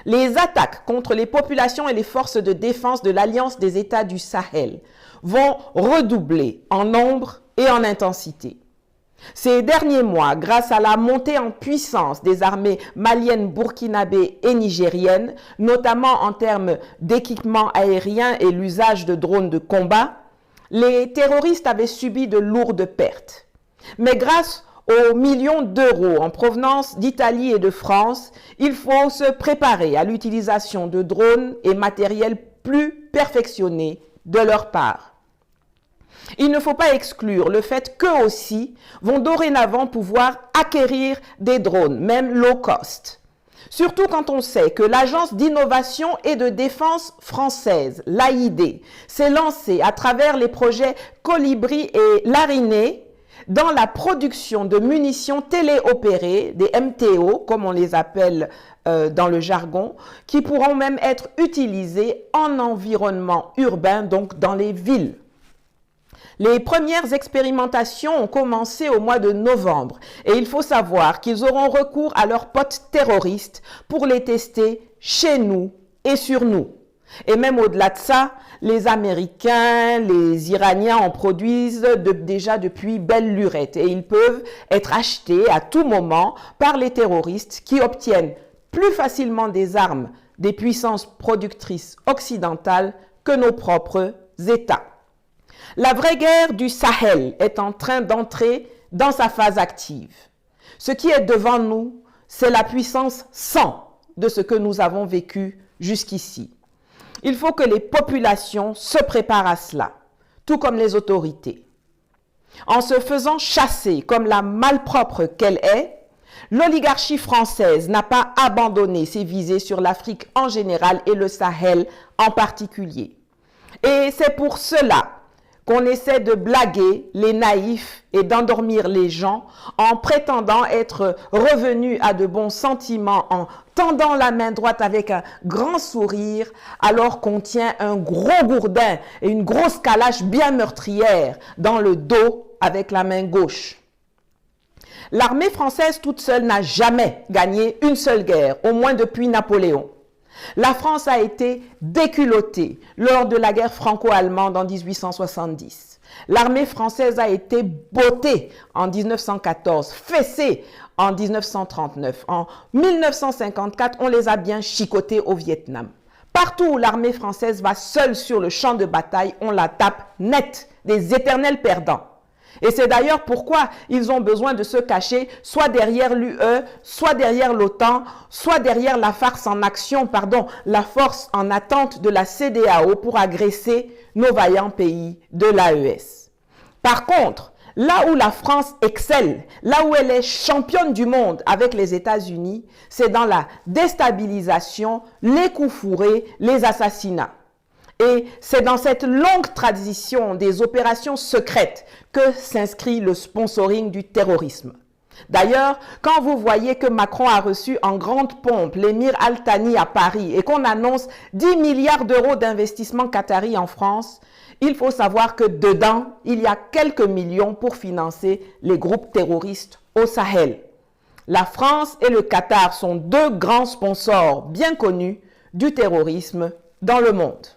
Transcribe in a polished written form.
les attaques contre les populations et les forces de défense de l'Alliance des États du Sahel vont redoubler en nombre et en intensité. Ces derniers mois, grâce à la montée en puissance des armées maliennes, burkinabées et nigériennes, notamment en termes d'équipement aérien et l'usage de drones de combat, les terroristes avaient subi de lourdes pertes. Mais grâce aux millions d'euros en provenance d'Italie et de France, il faut se préparer à l'utilisation de drones et matériel plus perfectionnés de leur part. Il ne faut pas exclure le fait qu'eux aussi vont dorénavant pouvoir acquérir des drones, même low cost. Surtout quand on sait que l'Agence d'innovation et de défense française, l'AID, s'est lancée à travers les projets Colibri et Lariné dans la production de munitions téléopérées, des MTO, comme on les appelle dans le jargon, qui pourront même être utilisées en environnement urbain, donc dans les villes. Les premières expérimentations ont commencé au mois de novembre et il faut savoir qu'ils auront recours à leurs potes terroristes pour les tester chez nous et sur nous. Et même au-delà de ça, les Américains, les Iraniens en produisent déjà depuis belle lurette et ils peuvent être achetés à tout moment par les terroristes qui obtiennent plus facilement des armes des puissances productrices occidentales que nos propres États. La vraie guerre du Sahel est en train d'entrer dans sa phase active. Ce qui est devant nous, c'est la puissance 100 de ce que nous avons vécu jusqu'ici. Il faut que les populations se préparent à cela, tout comme les autorités. En se faisant chasser comme la malpropre qu'elle est, l'oligarchie française n'a pas abandonné ses visées sur l'Afrique en général et le Sahel en particulier. Et c'est pour cela qu'on essaie de blaguer les naïfs et d'endormir les gens en prétendant être revenus à de bons sentiments, en tendant la main droite avec un grand sourire, alors qu'on tient un gros gourdin et une grosse calache bien meurtrière dans le dos avec la main gauche. L'armée française toute seule n'a jamais gagné une seule guerre, au moins depuis Napoléon. La France a été déculottée lors de la guerre franco-allemande en 1870. L'armée française a été bottée en 1914, fessée en 1939. En 1954, on les a bien chicotés au Vietnam. Partout où l'armée française va seule sur le champ de bataille, on la tape net, des éternels perdants. Et c'est d'ailleurs pourquoi ils ont besoin de se cacher soit derrière l'UE, soit derrière l'OTAN, soit derrière la force en attente de la CEDEAO pour agresser nos vaillants pays de l'AES. Par contre, là où la France excelle, là où elle est championne du monde avec les États-Unis, c'est dans la déstabilisation, les coups fourrés, les assassinats. Et c'est dans cette longue tradition des opérations secrètes que s'inscrit le sponsoring du terrorisme. D'ailleurs, quand vous voyez que Macron a reçu en grande pompe l'émir Al Thani à Paris et qu'on annonce 10 milliards d'euros d'investissement qatari en France, il faut savoir que dedans, il y a quelques millions pour financer les groupes terroristes au Sahel. La France et le Qatar sont deux grands sponsors bien connus du terrorisme dans le monde.